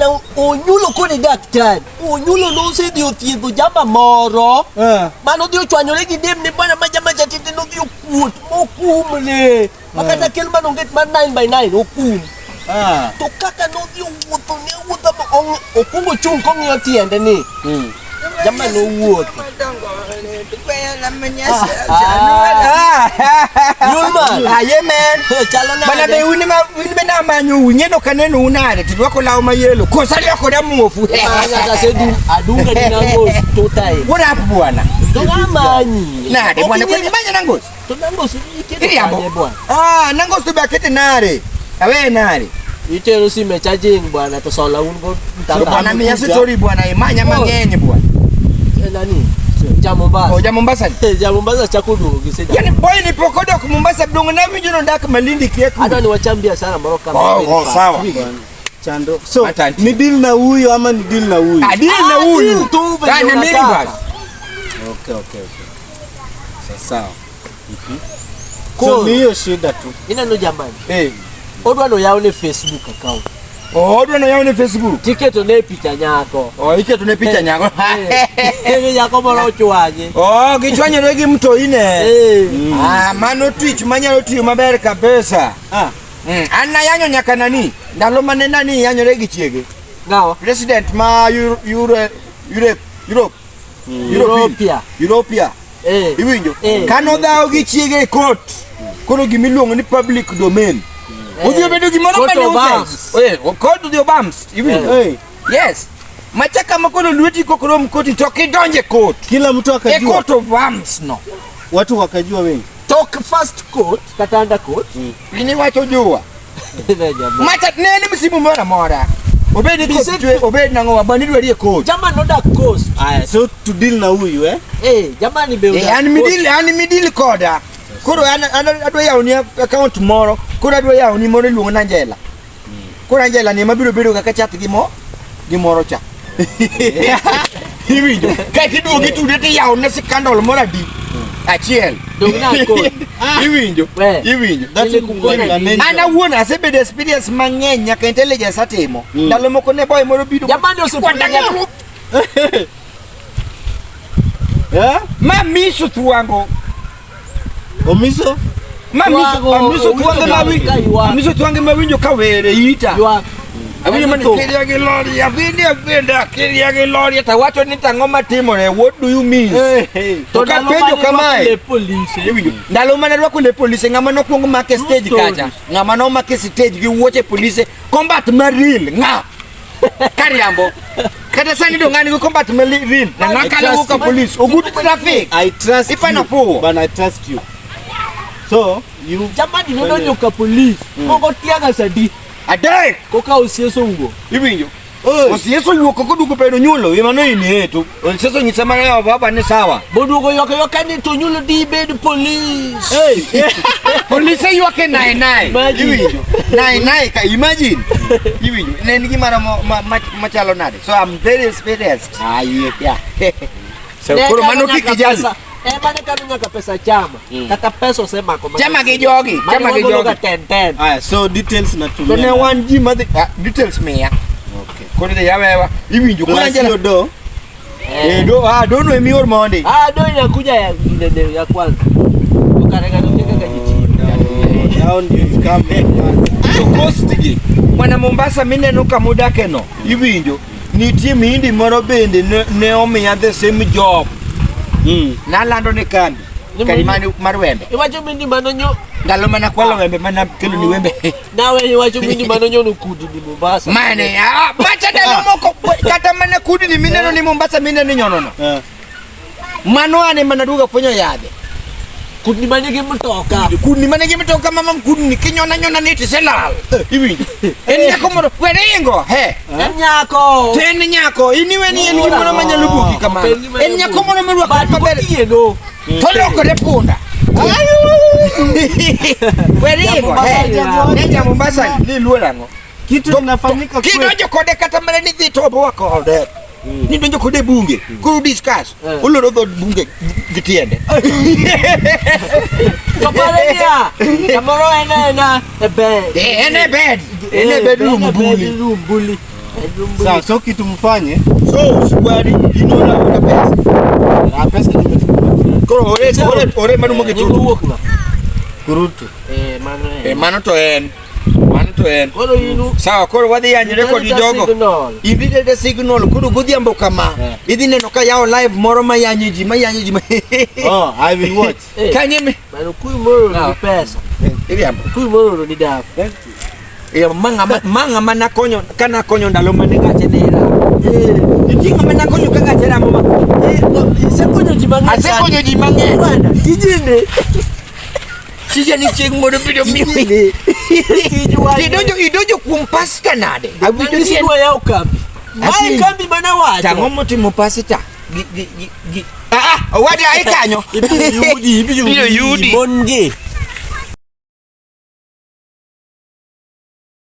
Onyulo kone daktari. Onyulo no se dio thiedho jama moro. Mano dio chwanyore gi dem ne bwana majama jatinde no dio kuot mokumle. Makata kel mano nget man 9x9 okum. To kaka no dio wuotho ne wuotho okungo chung kong'iyo tiende ni. Jama no wuotho. Yulman. Aye men. Bana be wini na manyu nyedo kaneno unare tidwako lawo mayelo. Kosali yako da muofu. Anya sedu adunga dinango totai. What up bwana? Dongamanyi. Na de bwana kwa manya nangos. Tonangos ikete bwana. Nangos to bakete nare. Awe nare. Itero si mechajing bwana to sola ungo ntaka. Bwana mimi story bwana imanya mangenye bwana. Nani? Jamombasa. Jamombasa. Jamombasa chakudu gisija. Yani boy ni pokodo ku Mombasa bidongo na mimi jino ndaka Malindi kieku. Hata ni wachambia sana Maroka. Sawa. Chando. So ni deal na huyu ama ni deal na huyu? Deal na huyu. Kana mimi bwana. Okay. Sawa. So ni hiyo shida tu. Ina no jamani. Odwa no yaone Facebook account. Odwa no yaone Facebook. Tiketo ne picha nyako. Iketo ne picha nyako. Yako moro chwanye. Gichwanye regi mto ine. Mano twitch manyalo tiyo maber kabisa. Anna yanyo nyaka nani? Ndalo mane nani yanyo regi chiege. Gawa. President ma Europea. Iwinjo. Kano dhao gi chiege court. Koro gimiluongo ni public domain. Udio bedo gimoro mane code udio bams. Yes. Machaka makono lueti kokoro mkoti toki donje court. Kila mtu akajua. Court of arms no. Watu wakajua wengi. Talk first court, katanda court. Ini watu jua. Macha nene msimu mora. Obedi court, obedi nango wabani dwerie court. Jama no da coast. Aya, so to deal na huyu jamani be. Ani midili koda. Kuro adwa yauni account tomorrow. Kuro adwa yauni moro luongo na Angela. Kuro Angela ni mabiro bedo kaka chat gimoro cha. Iwinjo. Kati duogi tudete yauni scandal moro adi. Achiel. Dogna court. Iwinjo. Ana wuona asebede experience mang'eny nyaka intelligence atimo. Ndalo moko ne boy moro bido. Jamani osekwanda. Mamiso tuango. Omiso? Amiso tuange mawinjo kawere ita. Awinjo mani kiria gi lori, kiria gi lori ta wacho ni tango matimore. What do you mean? To ka penjo kamae. Ndalo mane rwako le police ngama no kuongo make stage kacha. Ngama no make stage gi wuoche police combat maril nga. Kariambo. Kata sani do ngani go combat maril. Na ngakala ko police. Ogut traffic. I trust you. But I trust you. So, you jamani no nyoka police. Koko tiaga sadi. Adai koka usieso ugo. Ibinjo. Usieso ugo koko dugo pero nyulo imano ini etu. Usieso nyisema ya baba ni sawa. Bodugo yoka ni to nyulo di bed police. Police yoke nai. Ibinjo. Nai ka imagine. Ibinjo. Neni gimara machalo nade. So I'm very experienced. Yeah. So kuro mano kijali. Mane kanunya ka pesa chama. Kata pesa sema kwa. Chama gijogi. 10. So details na tumia. Tone 1G mother details me ya. Okay. Kone de yawa. Ibinjo kuna njala do. Do no emi ormonde. Do inakuja ya kwanza. Ukarega ndio kajichi. Down is coming. So cost mwana Mombasa mine nuka muda keno. Ibinjo ni team hindi moro bende ne omiya the same job. Na lando ne kambi. Kalimani marwembe. Iwacho mindi manonyo. Ndalo mana kwala wembe mana kelo ni wembe. Nawe iwacho mindi manonyo nukudi ni Mombasa. Mane macha ndalo moko kata mana kudi ni mineno ni Mombasa mineno nyonono. Mano ane manaduga fonyo yade. Kudi manigi mtoka. Kudi manigi mtoka mama kudi ni kinyona niti selal. Iwi. Enyako moro werengo he. Enyako. Ten nyako iniwe ni engi moro manyalubuki kama. Enyako moro mero kwa mabere. Toloko de punda. Werengo he. Nenya Mombasa ni luorango. Kitu kinafanyika kweli. Kidojo kode kata mara ni vitobo wako ode. Ni donjo kode bunge. Kuru discuss. Uloro do bunge gitiende. Kaparedia. Kamoro ena bed. Ene bedroom bully. Sawa, so kitu mfanye. So usikwari inola una pesa. Pesa tumetumia. Koro ore manu moge tu. Kurutu. Mano to en. Koro inu. Sawa, koro wadhi yanyo record jogo. Ibide de signal kudu godhiambo kama. Idhi neno ka yao live moro mayanyo ji. Oh, I will watch. Kanyeme. Mano kuyu moro ni pesa. Idhiambo. Kuyu moro ni dafu. Manga mana konyo kana konyo ndalo mane gache dera. Itinga mana konyo ka gache ramo ma. Sekonyo jimange. Asekonyo jimange. Bwana, kijinde. Sija ni cheng modo video mimi. Idonjo kumpas kanade. Abido sinwa yao kambi. Mai kambi bana wacho. Tango moti mupasita. Wadi aikanyo. Ibido yudi. Monge.